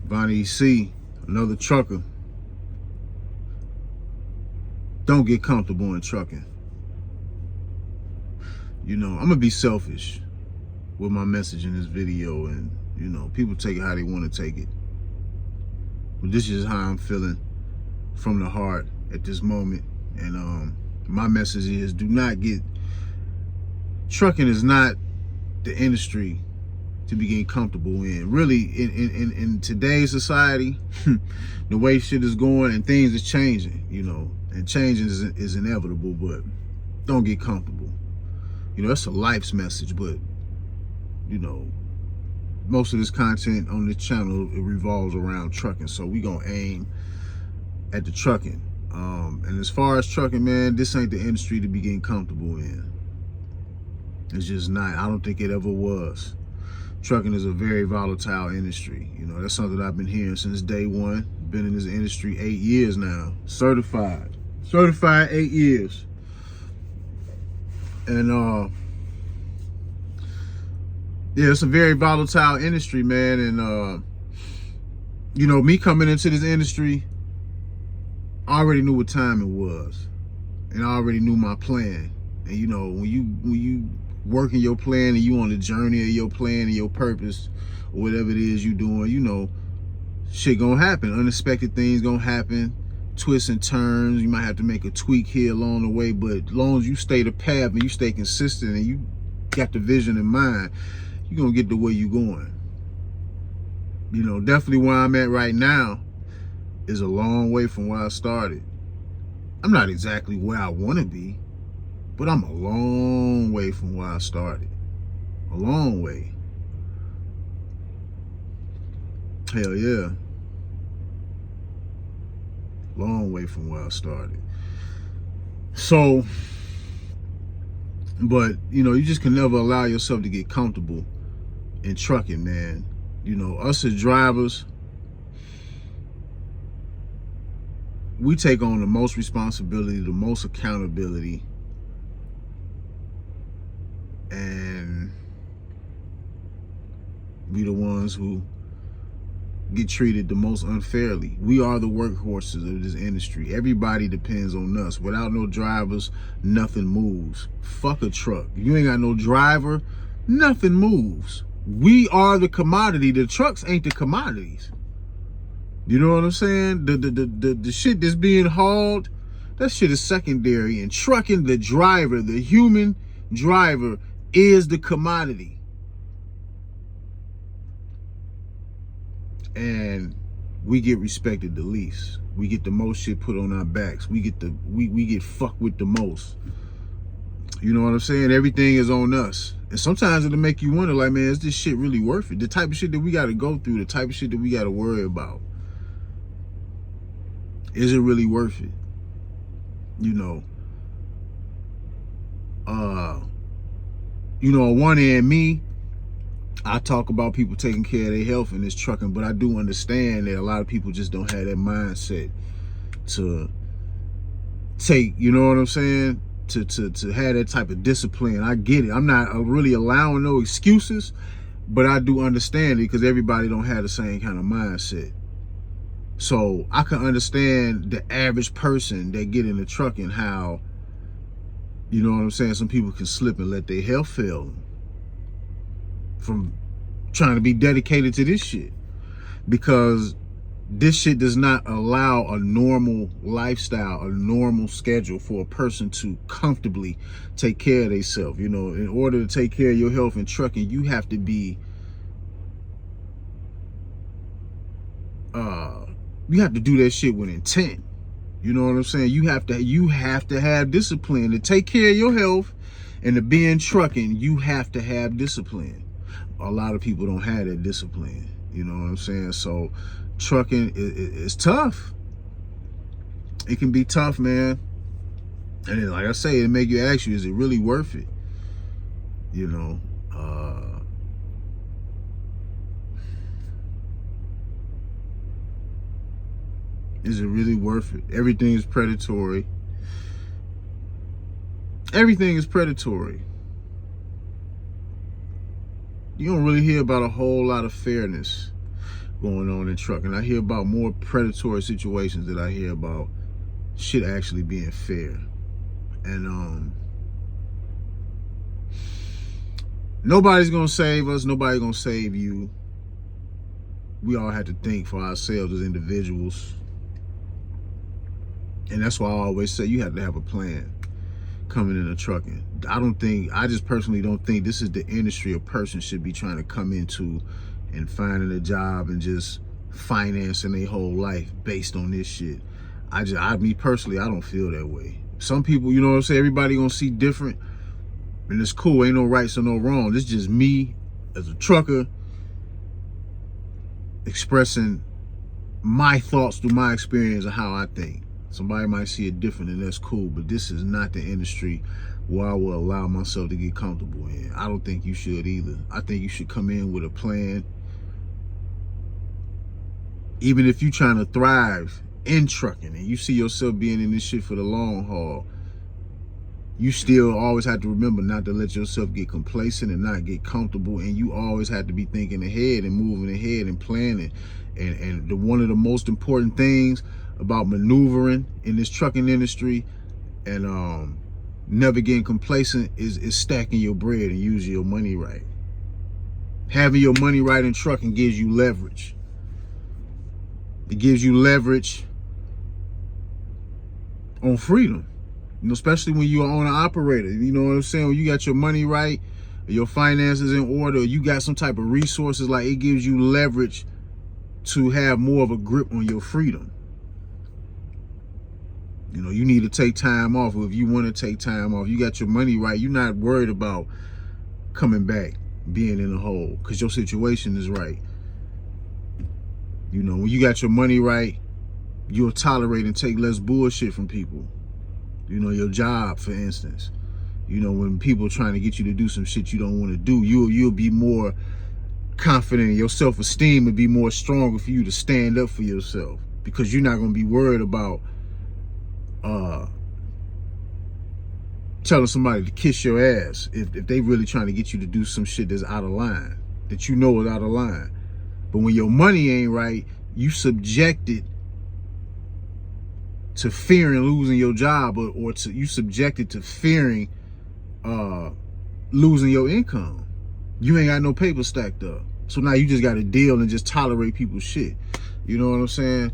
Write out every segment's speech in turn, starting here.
Bonnie C, another trucker. Don't get comfortable in trucking. You know, I'm gonna be selfish with my message in this video, and you know, people take it how they want to take it. But this is how I'm feeling from the heart at this moment. And my message is, do not get, trucking is not the industry to be getting comfortable in. Really, in today's society, the way shit is going and things is changing, you know, and changing is inevitable, but don't get comfortable. You know, that's a life's message, but, you know, most of this content on this channel, it revolves around trucking, so we gonna aim at the trucking. And as far as trucking, man, this ain't the industry to be getting comfortable in. It's just not. I don't think it ever was. Trucking is a very volatile industry. You know, that's something I've been hearing since day one. Been in this industry 8 years now. Certified 8 years. And yeah, it's a very volatile industry, man. And you know, me coming into this industry, I already knew what time it was, and I already knew my plan. And you know, when you working your plan and you on the journey of your plan and your purpose, or whatever it is you doing, you know, shit gonna happen. Unexpected things gonna happen, twists and turns. You might have to make a tweak here along the way, but as long as you stay the path and you stay consistent and you got the vision in mind, you're gonna get to where you going. You know, definitely where I'm at right now is a long way from where I started. I'm not exactly where I want to be, but I'm a long way from where I started. A long way. Hell yeah. Long way from where I started. So, but, you know, you just can never allow yourself to get comfortable in trucking, man. You know, us as drivers, we take on the most responsibility, the most accountability, and we the ones who get treated the most unfairly. We are the workhorses of this industry. Everybody depends on us. Without no drivers, nothing moves. Fuck a truck. If you ain't got no driver, nothing moves. We are the commodity. The trucks ain't the commodities. You know what I'm saying? The shit that's being hauled, that shit is secondary. And trucking, the driver, the human driver, is the commodity. And we get respected the least. We get the most shit put on our backs. We get fucked with the most. You know what I'm saying? Everything is on us. And sometimes it'll make you wonder, like, man, is this shit really worth it? The type of shit that we gotta go through, the type of shit that we gotta worry about. Is it really worth it? You know, on one end, me, I talk about people taking care of their health in this trucking, but I do understand that a lot of people just don't have that mindset to take, you know what I'm saying? To have that type of discipline. I get it. I'm not really allowing no excuses, but I do understand it because everybody don't have the same kind of mindset. So I can understand the average person that get into trucking, how, you know what I'm saying, some people can slip and let their health fail them from trying to be dedicated to this shit, because this shit does not allow a normal lifestyle, a normal schedule for a person to comfortably take care of themselves. You know, in order to take care of your health in trucking, you have to be you have to do that shit with intent. You know what I'm saying? You have to have discipline to take care of your health, and to be in trucking, you have to have discipline. A lot of people don't have that discipline. You know what I'm saying? So trucking is tough. It can be tough, man. And then, like I say, it make you ask you, is it really worth it? You know, is it really worth it? Everything is predatory. Everything is predatory. You don't really hear about a whole lot of fairness going on in trucking. I hear about more predatory situations than I hear about shit actually being fair. And nobody's gonna save us. Nobody's gonna save you. We all have to think for ourselves as individuals. And that's why I always say you have to have a plan coming into trucking. I just personally don't think this is the industry a person should be trying to come into and finding a job and just financing their whole life based on this shit. Me personally, I don't feel that way. Some people, you know what I'm saying, everybody gonna see different, and it's cool, ain't no rights or no wrong. This is just me as a trucker expressing my thoughts through my experience of how I think. Somebody might see it different, and that's cool, but this is not the industry where I will allow myself to get comfortable in. I don't think you should either. I think you should come in with a plan. Even if you're trying to thrive in trucking and you see yourself being in this shit for the long haul, you still always have to remember not to let yourself get complacent and not get comfortable. And you always have to be thinking ahead and moving ahead and planning. And one of the most important things about maneuvering in this trucking industry and never getting complacent is stacking your bread and using your money right. Having your money right in trucking gives you leverage. It gives you leverage on freedom, you know, especially when you're an owner operator. You know what I'm saying? When you got your money right, your finances in order, you got some type of resources, like it gives you leverage to have more of a grip on your freedom. You know, you need to take time off. Or if you want to take time off, you got your money right, you're not worried about coming back, being in a hole, because your situation is right. You know, when you got your money right, you'll tolerate and take less bullshit from people. You know, your job, for instance. You know, when people are trying to get you to do some shit you don't want to do, you'll be more confident. Your self-esteem will be more stronger for you to stand up for yourself, because you're not going to be worried about telling somebody to kiss your ass if they really trying to get you to do some shit that's out of line, that you know is out of line. But when your money ain't right, you subjected to fearing losing your job, or you subjected to fearing losing your income. You ain't got no paper stacked up. So now you just got to deal and just tolerate people's shit. You know what I'm saying?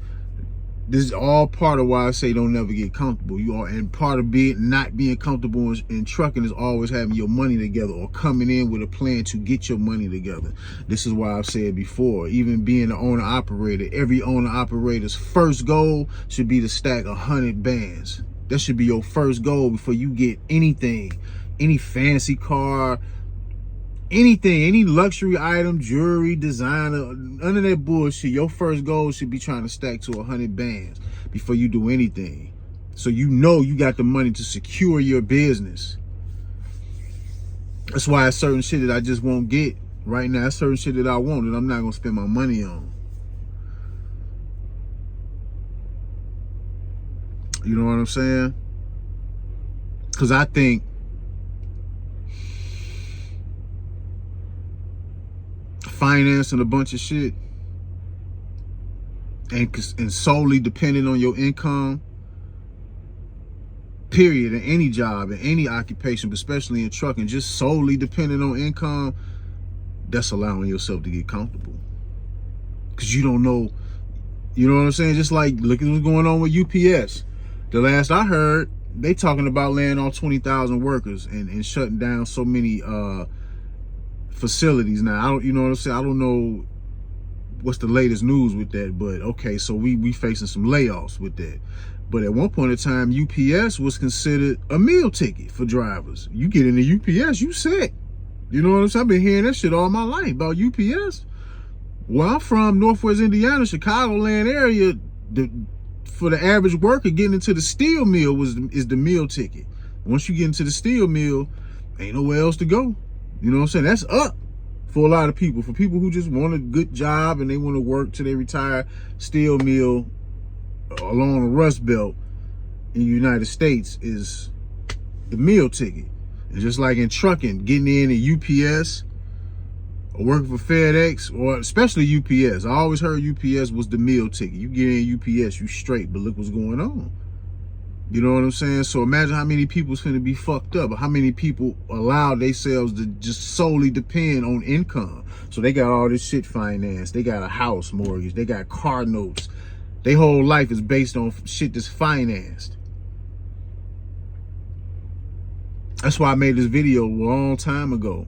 This is all part of why I say don't never get comfortable. And part of not being comfortable in trucking is always having your money together, or coming in with a plan to get your money together. This is why I've said before, even being an owner operator, every owner operator's first goal should be to stack 100 bands. That should be your first goal before you get anything, any fancy car, anything, any luxury item, jewelry, designer, none of that bullshit. Your first goal should be trying to stack to 100 bands before you do anything. So you know you got the money to secure your business. That's why it's certain shit that I just won't get right now. It's certain shit that I want that I'm not going to spend my money on. You know what I'm saying? Because I think financing a bunch of shit and solely depending on your income, period, in any job, in any occupation, but especially in trucking, just solely depending on income, that's allowing yourself to get comfortable. Because you don't know, you know what I'm saying? Just like, look at what's going on with UPS. The last I heard, they talking about laying off 20,000 workers and shutting down so many facilities now. You know what I'm saying? I don't know what's the latest news with that, but okay, so we facing some layoffs with that. But at one point in time, UPS was considered a meal ticket for drivers. You get into UPS, you set. You know what I'm saying? I've been hearing that shit all my life about UPS. Where I'm from, Northwest Indiana, Chicagoland area, for the average worker, getting into the steel mill is the meal ticket. Once you get into the steel mill, ain't nowhere else to go. You know what I'm saying? That's up for a lot of people. For people who just want a good job and they want to work till they retire, steel mill along the Rust Belt in the United States is the meal ticket. And just like in trucking, getting in at UPS or working for FedEx, or especially UPS. I always heard UPS was the meal ticket. You get in UPS, you straight, but look what's going on. You know what I'm saying? So imagine how many people's finna be fucked up, or how many people allow themselves to just solely depend on income. So they got all this shit financed. They got a house mortgage. They got car notes. Their whole life is based on shit that's financed. That's why I made this video a long time ago.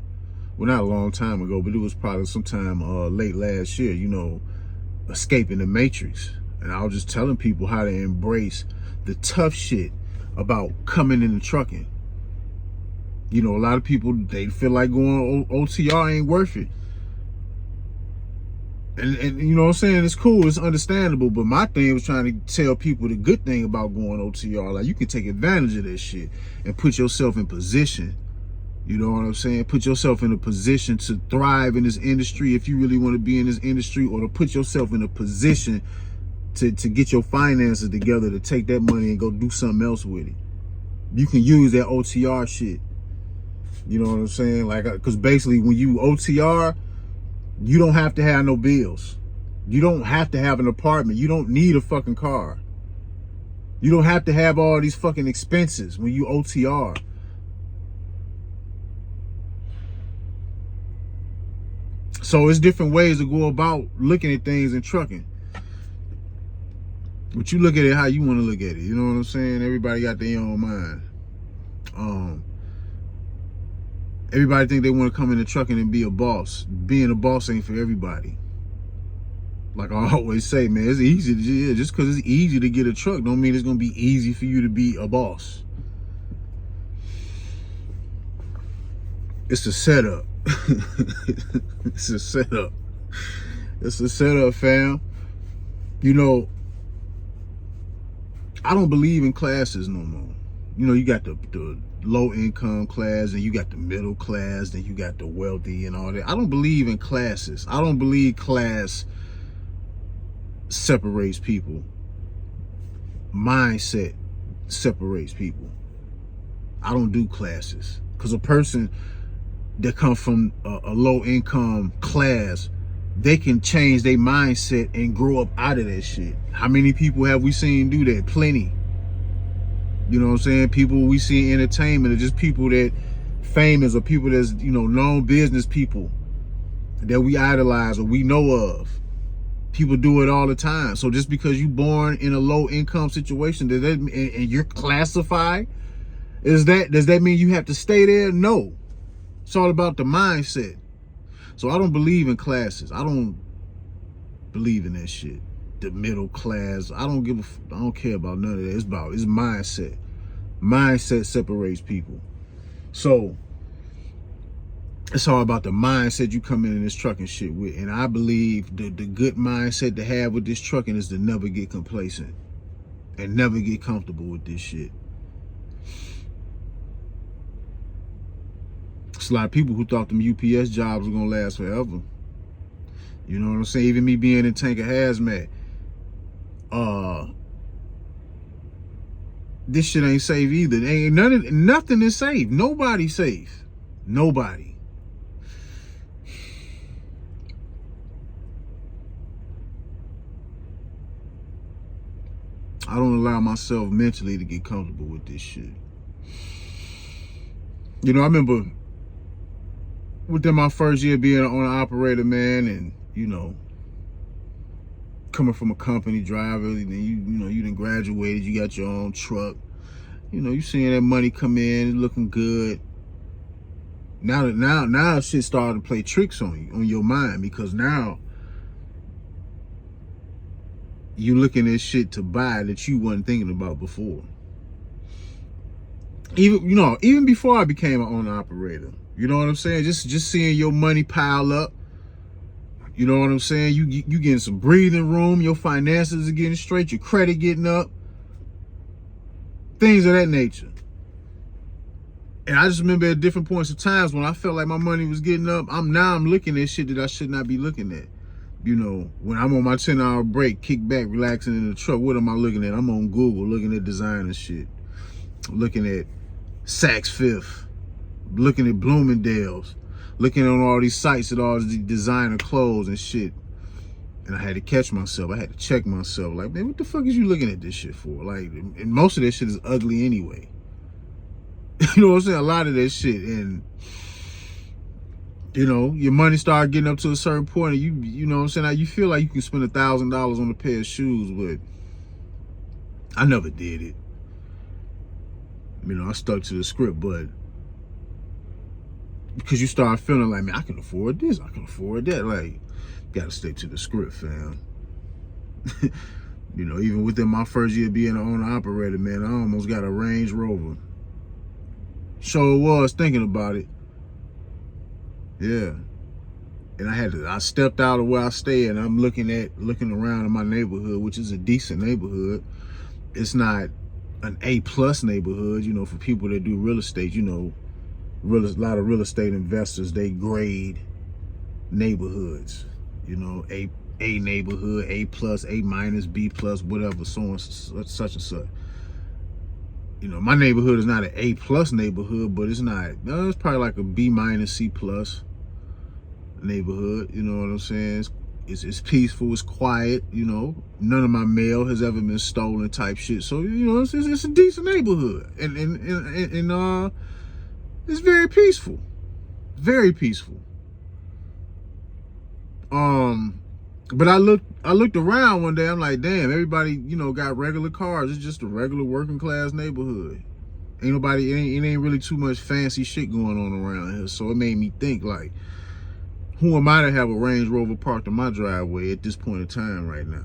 Well, not a long time ago, but it was probably sometime late last year, you know, escaping the matrix. And I was just telling people how to embrace the tough shit about coming into trucking. You know, a lot of people, they feel like going OTR ain't worth it. And you know what I'm saying? It's cool, it's understandable, but my thing was trying to tell people the good thing about going OTR. Like, you can take advantage of this shit and put yourself in position. You know what I'm saying? Put yourself in a position to thrive in this industry if you really want to be in this industry, or to put yourself in a position to get your finances together to take that money and go do something else with it. You can use that OTR shit. You know what I'm saying? Like, because basically when you OTR, you don't have to have no bills. You don't have to have an apartment. You don't need a fucking car. You don't have to have all these fucking expenses when you OTR. So it's different ways to go about looking at things in trucking. But you look at it how you want to look at it. You know what I'm saying? Everybody got their own mind. Everybody think they want to come into trucking and be a boss. Being a boss ain't for everybody. Like I always say, man, it's easy to, yeah, just because it's easy to get a truck don't mean it's going to be easy for you to be a boss. It's a setup. It's a setup. It's a setup, fam. You know, I don't believe in classes no more. You know, you got the low income class, and you got the middle class, then you got the wealthy and all that. I don't believe in classes. I don't believe class separates people. Mindset separates people. I don't do classes, because a person that come from a low income class, they can change their mindset and grow up out of that shit. How many people have we seen do that? Plenty. You know what I'm saying? People we see in entertainment are just people that famous, or people that's, you know, known business people that we idolize or we know of. People do it all the time. So just because you born in a low income situation, and you're classified, does that mean you have to stay there? No. It's all about the mindset. So I don't believe in classes. I don't believe in that shit. The middle class. I don't care about none of that. It's mindset. Mindset separates people. So it's all about the mindset you come in this trucking shit with. And I believe the good mindset to have with this trucking is to never get complacent and never get comfortable with this shit. It's a lot of people who thought them UPS jobs were gonna last forever. You know what I'm saying? Even me being in tanker hazmat. This shit ain't safe either. Ain't nothing is safe. Nobody's safe. Nobody. I don't allow myself mentally to get comfortable with this shit. You know, I remember within my first year being on an operator, man, and, you know, coming from a company driver, and then you done graduated, you got your own truck. You know, you seeing that money come in, looking good. Now shit starting to play tricks on you, on your mind, because now you looking at shit to buy that you wasn't thinking about before. Even before I became an owner operator, you know what I'm saying? Just seeing your money pile up. You know what I'm saying? You getting some breathing room. Your finances are getting straight. Your credit getting up. Things of that nature. And I just remember at different points of times when I felt like my money was getting up, I'm looking at shit that I should not be looking at. You know, when I'm on my 10-hour break, kick back, relaxing in the truck, what am I looking at? I'm on Google looking at designer shit. Looking at Saks Fifth. Looking at Bloomingdale's. looking on all these sites at all these designer clothes and shit. And I had to catch myself. I had to check myself. Like, man, what the fuck is you looking at this shit for? Like, and most of this shit is ugly anyway. You know what I'm saying? A lot of that shit. And, you know, your money start getting up to a certain point, and you know what I'm saying? Now, you feel like you can spend $1,000 on a pair of shoes, but I never did it. You know, I stuck to the script, but because you start feeling like, man, I can afford this, I can afford that. Like, gotta stick to the script, fam. You know, even within my first year being an owner-operator, man, I almost got a Range Rover. Sure was thinking about it. Yeah. And I stepped out of where I stay, and I'm looking around in my neighborhood, which is a decent neighborhood. It's not an A+ neighborhood, you know, for people that do real estate. You know, a lot of real estate investors, they grade neighborhoods. You know, A neighborhood, A+, A-, B+, whatever, so on, such and such. You know, my neighborhood is not an A+ neighborhood, but it's probably like a B-, C+ neighborhood. You know what I'm saying? It's peaceful, it's quiet. You know, none of my mail has ever been stolen, type shit. So, you know, it's a decent neighborhood, and it's very peaceful, very peaceful. But I looked around one day. I'm like, damn, everybody, you know, got regular cars. It's just a regular working class neighborhood. It ain't really too much fancy shit going on around here. So it made me think, like, who am I to have a Range Rover parked in my driveway at this point in time right now?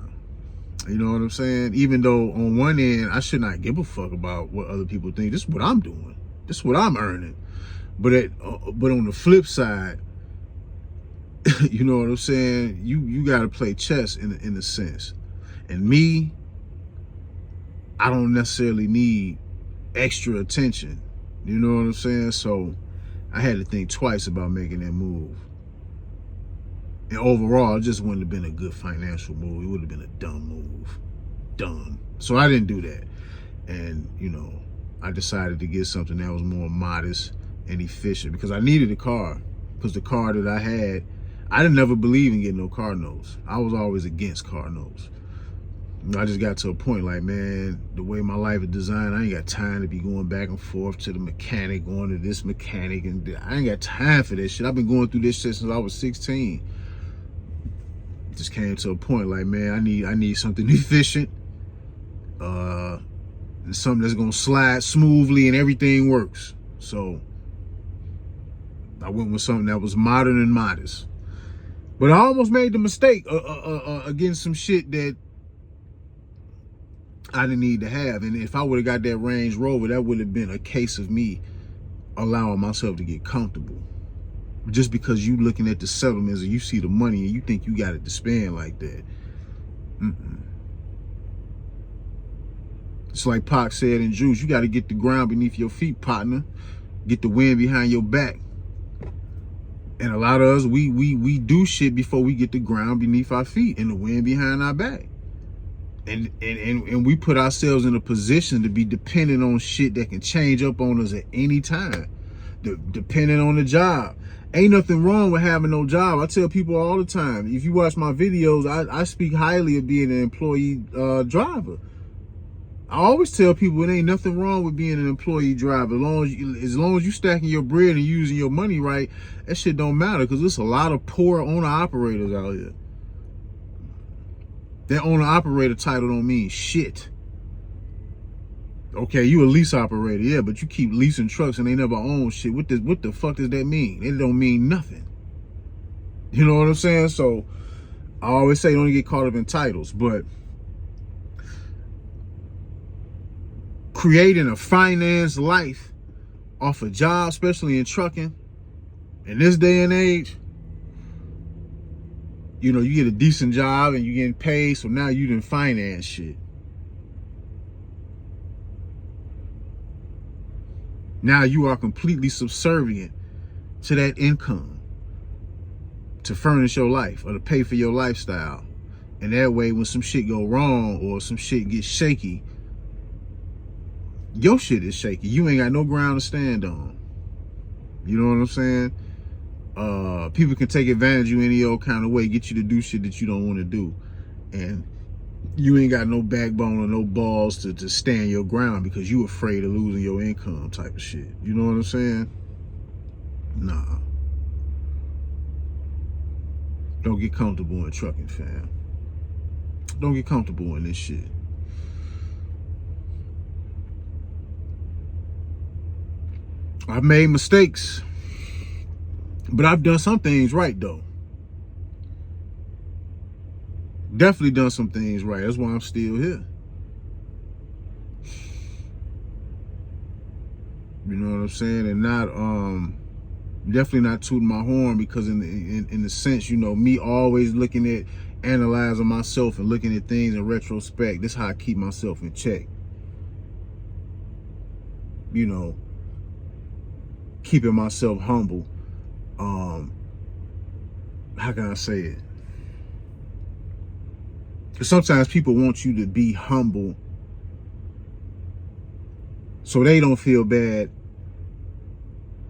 You know what I'm saying? Even though on one end, I should not give a fuck about what other people think. This is what I'm doing. This is what I'm earning. But on the flip side, you know what I'm saying? You got to play chess in a sense. And me, I don't necessarily need extra attention. You know what I'm saying? So I had to think twice about making that move. And overall, it just wouldn't have been a good financial move. It would have been a dumb move. Dumb. So I didn't do that. And, you know, I decided to get something that was more modest and efficient because I needed a car. Because the car that I had, I didn't never believe in getting no car notes. I was always against car notes. I just got to a point like, man, the way my life is designed, I ain't got time to be going back and forth to the mechanic, going to this mechanic, and I ain't got time for this shit. I've been going through this shit since I was 16. Just came to a point like, man, I need something efficient, and something that's gonna slide smoothly and everything works. So I went with something that was modern and modest. But I almost made the mistake against some shit that I didn't need to have. And if I would have got that Range Rover, that would have been a case of me allowing myself to get comfortable. Just because you looking at the settlements and you see the money and you think you got it to spend like that. It's like Pac said in Juice, you got to get the ground beneath your feet, partner. Get the wind behind your back. And a lot of us, we do shit before we get the ground beneath our feet and the wind behind our back. And we put ourselves in a position to be dependent on shit that can change up on us at any time. Depending on the job. Ain't nothing wrong with having no job. I tell people all the time, if you watch my videos, I speak highly of being an employee driver. I always tell people it ain't nothing wrong with being an employee driver. As long as you stacking your bread and using your money right, that shit don't matter, because there's a lot of poor owner-operators out here. That owner-operator title don't mean shit. Okay, you a lease operator, yeah, but you keep leasing trucks and they never own shit. What the fuck does that mean? It don't mean nothing. You know what I'm saying? So I always say don't get caught up in titles, but creating a finance life off a job, especially in trucking, in this day and age, you know, you get a decent job and you're getting paid, so now you done finance shit. Now you are completely subservient to that income to furnish your life or to pay for your lifestyle. And that way, when some shit go wrong or some shit gets shaky, your shit is shaky. You ain't got no ground to stand on. You know what I'm saying? People can take advantage of you any old kind of way, get you to do shit that you don't want to do. And you ain't got no backbone or no balls to stand your ground because you afraid of losing your income type of shit. You know what I'm saying? Nah. Don't get comfortable in trucking, fam. Don't get comfortable in this shit. I've made mistakes, but I've done some things right, though. Definitely done some things right. That's why I'm still here. You know what I'm saying? And not definitely not tooting my horn, because in the sense, you know, me always looking at analyzing myself and looking at things in retrospect. This is how I keep myself in check. You know, keeping myself humble. How can I say it? Because sometimes people want you to be humble so they don't feel bad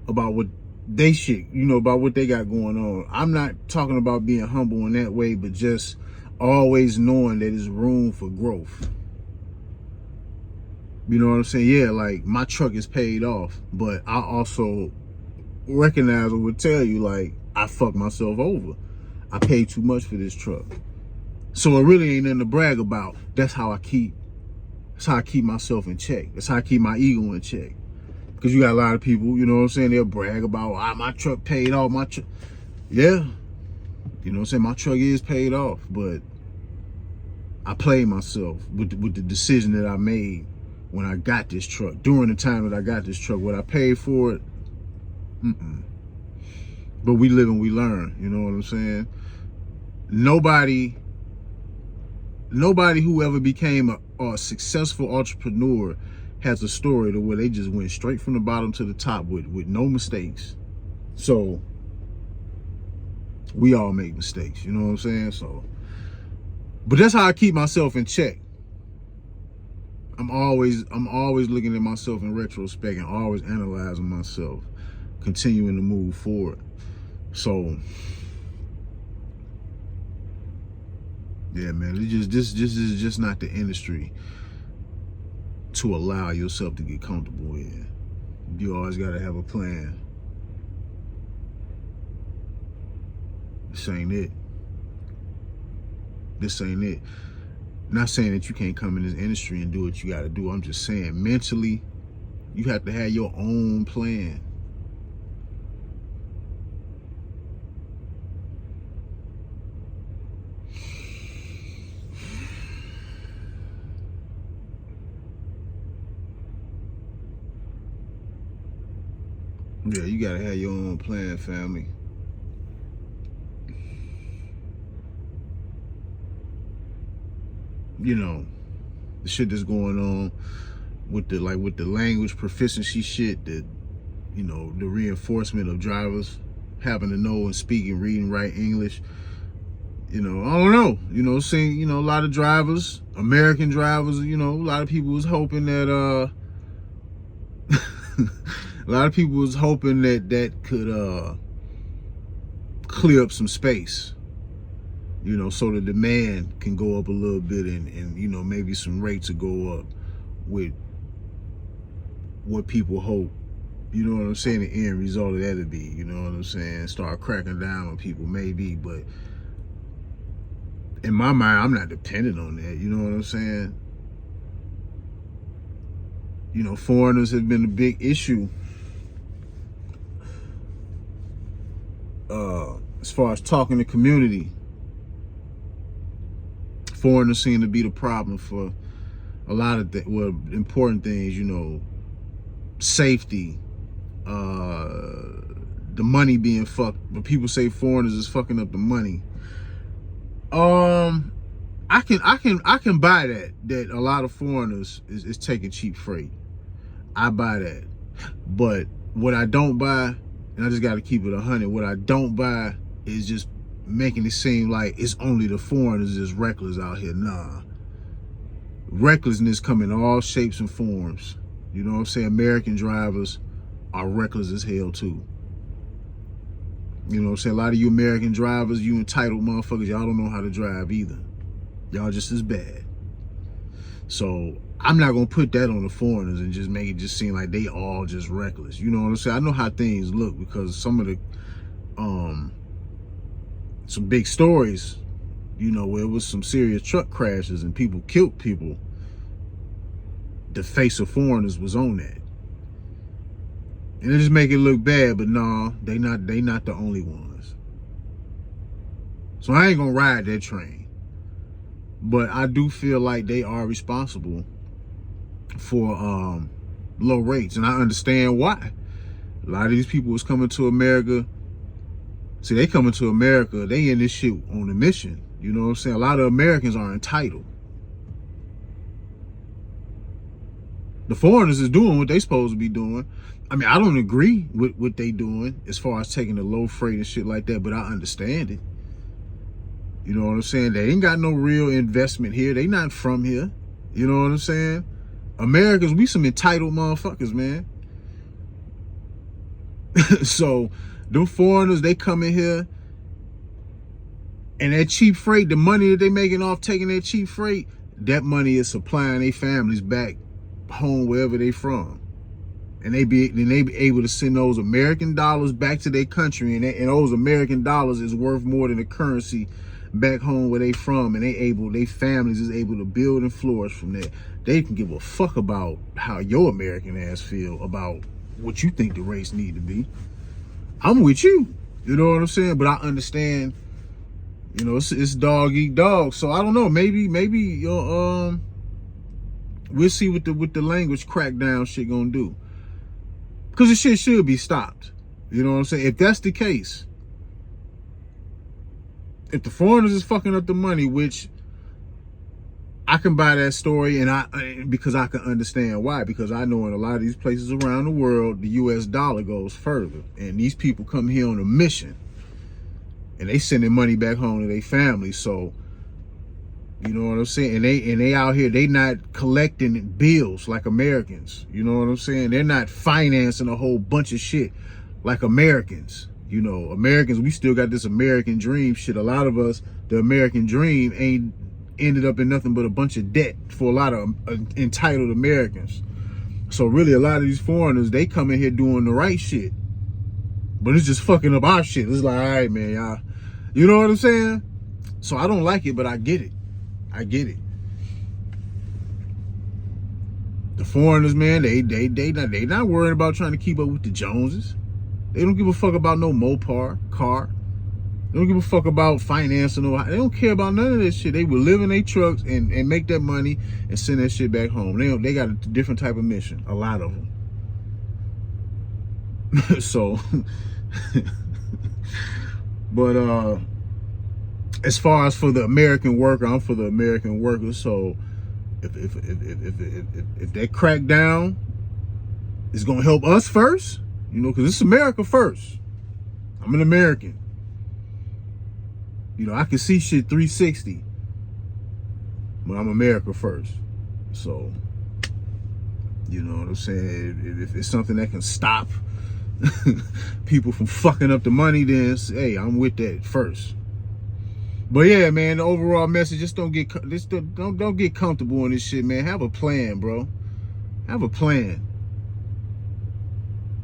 about what they shit, you know, about what they got going on. I'm not talking about being humble in that way, but just always knowing that there's room for growth. You know what I'm saying? Yeah, like my truck is paid off, but I also recognize or would tell you, like, I fucked myself over. I paid too much for this truck. So it really ain't nothing to brag about. That's how I keep myself in check. That's how I keep my ego in check. Because you got a lot of people, you know what I'm saying, they'll brag about, my truck paid off, my truck. Yeah, you know what I'm saying, my truck is paid off, but I played myself with the decision that I made when I got this truck. During the time that I got this truck, what I paid for it, But we live and we learn, you know what I'm saying? Nobody who ever became a successful entrepreneur has a story to where they just went straight from the bottom to the top with no mistakes. So we all make mistakes, you know what I'm saying? So, but that's how I keep myself in check. I'm always looking at myself in retrospect and always analyzing myself, continuing to move forward. So yeah, man, this is just not the industry to allow yourself to get comfortable in. You always got to have a plan. This ain't it. This ain't it. Not saying that you can't come in this industry and do what you got to do. I'm just saying mentally, you have to have your own plan. Yeah, you gotta have your own plan, family. You know, the shit that's going on with the language proficiency shit, that, you know, the reinforcement of drivers having to know and speak and read and write English. You know, I don't know. You know, seeing, you know, a lot of drivers, American drivers, you know, a lot of people was hoping that a lot of people was hoping that could clear up some space, you know, so the demand can go up a little bit, and you know, maybe some rates will go up with what people hope, you know what I'm saying, the end result of that would be, you know what I'm saying, start cracking down on people maybe. But in my mind, I'm not dependent on that, you know what I'm saying? You know, foreigners have been a big issue as far as talking to community. Foreigners seem to be the problem for a lot of important things, you know, safety, the money being fucked. But people say foreigners is fucking up the money. I can buy that a lot of foreigners is taking cheap freight. I buy that. But what I don't buy, and I just got to keep it 100, what I don't buy is just making it seem like it's only the foreigners that's reckless out here. Nah. Recklessness come in all shapes and forms. You know what I'm saying? American drivers are reckless as hell too. You know what I'm saying? A lot of you American drivers, you entitled motherfuckers, y'all don't know how to drive either. Y'all just as bad. So I'm not gonna put that on the foreigners and just make it just seem like they all just reckless. You know what I'm saying? I know how things look because some of the some big stories, you know, where it was some serious truck crashes and people killed people. The face of foreigners was on that. And it just make it look bad, but nah, they not the only ones. So I ain't gonna ride that train. But I do feel like they are responsible for low rates. And I understand why. A lot of these people was coming to America. See, they coming to America, they in this shit on a mission. You know what I'm saying? A lot of Americans are entitled. The foreigners is doing what they supposed to be doing. I mean, I don't agree with what they doing as far as taking the low freight and shit like that, but I understand it. You know what I'm saying? They ain't got no real investment here. They not from here. You know what I'm saying? Americans, we some entitled motherfuckers, man. So, them foreigners, they come in here, and that cheap freight, the money that they making off taking that cheap freight, that money is supplying their families back home wherever they from. And they be able to send those American dollars back to their country, and those American dollars is worth more than the currency back home where they from, and they families is able to build and flourish from there. They can give a fuck about how your American ass feel about what you think the rates need to be. I'm with you. You know what I'm saying? But I understand, you know, it's dog eat dog. So I don't know. Maybe we'll see what the language crackdown shit gonna do. Because the shit should be stopped. You know what I'm saying? If that's the case, if the foreigners is fucking up the money, which I can buy that story, and because I can understand why. Because I know in a lot of these places around the world, the U.S. dollar goes further, and these people come here on a mission, and they sending money back home to their families. So, you know what I'm saying? And they out here, they not collecting bills like Americans. You know what I'm saying? They're not financing a whole bunch of shit like Americans. You know, Americans, we still got this American dream shit. A lot of us, the American dream ain't ended up in nothing but a bunch of debt for a lot of entitled Americans. So really, a lot of these foreigners, they come in here doing the right shit, but it's just fucking up our shit. It's like, all right, man, y'all, you know what I'm saying? So I don't like it, but I get it. I get it. The foreigners, man, they not worried about trying to keep up with the Joneses. They don't give a fuck about no Mopar car. They don't give a fuck about financing. They don't care about none of that shit. They will live in their trucks and make that money and send that shit back home. They got a different type of mission. A lot of them. So, but as far as for the American worker, I'm for the American worker. So if that crackdown is gonna help us first, you know, because it's America first. I'm an American. You know, I can see shit 360, but I'm America first. So, you know what I'm saying? If it's something that can stop people from fucking up the money, then hey, I'm with that first. But yeah, man, the overall message: just don't get comfortable in this shit, man. Have a plan, bro. Have a plan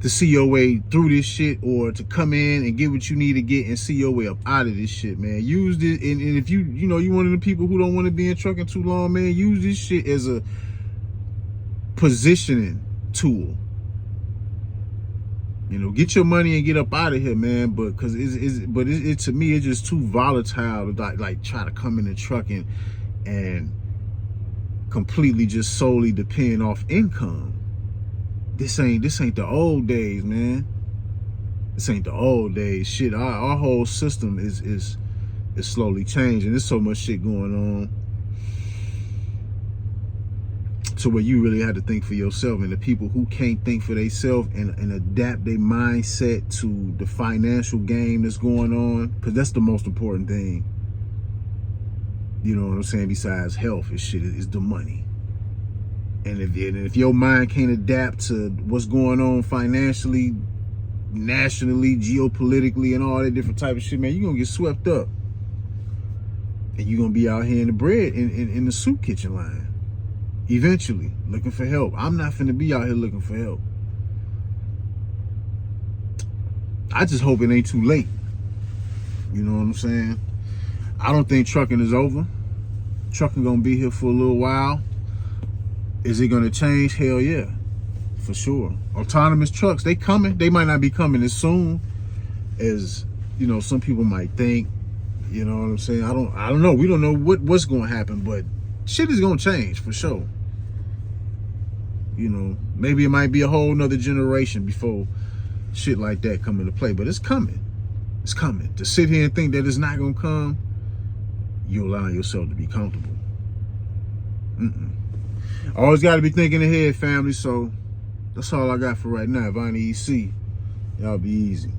to see your way through this shit, or to come in and get what you need to get and see your way up out of this shit, man. Use this, and if you one of the people who don't want to be in trucking too long, man, use this shit as a positioning tool. You know, get your money and get up out of here, man. But because it to me, it's just too volatile to like try to come into trucking and completely just solely depend off income. This ain't the old days, man. This ain't the old days. Shit, our whole system is slowly changing. There's so much shit going on, to where you really have to think for yourself. And the people who can't think for themselves and adapt their mindset to the financial game that's going on, because that's the most important thing. You know what I'm saying? Besides health and shit, is the money. And if your mind can't adapt to what's going on financially, nationally, geopolitically, and all that different type of shit, man, you're gonna get swept up. And you're gonna be out here in the bread, in the soup kitchen line. Eventually, looking for help. I'm not finna be out here looking for help. I just hope it ain't too late. You know what I'm saying? I don't think trucking is over. Trucking gonna be here for a little while. Is it gonna change? Hell yeah, for sure. Autonomous trucks, they coming. They might not be coming as soon as, you know, some people might think. You know what I'm saying? I don't know. We don't know what's gonna happen, but shit is gonna change for sure. You know, maybe it might be a whole nother generation before shit like that come into play, but it's coming. It's coming. To sit here and think that it's not gonna come, you allow yourself to be comfortable. Always got to be thinking ahead, family. So that's all I got for right now. Vonnie EC, y'all be easy.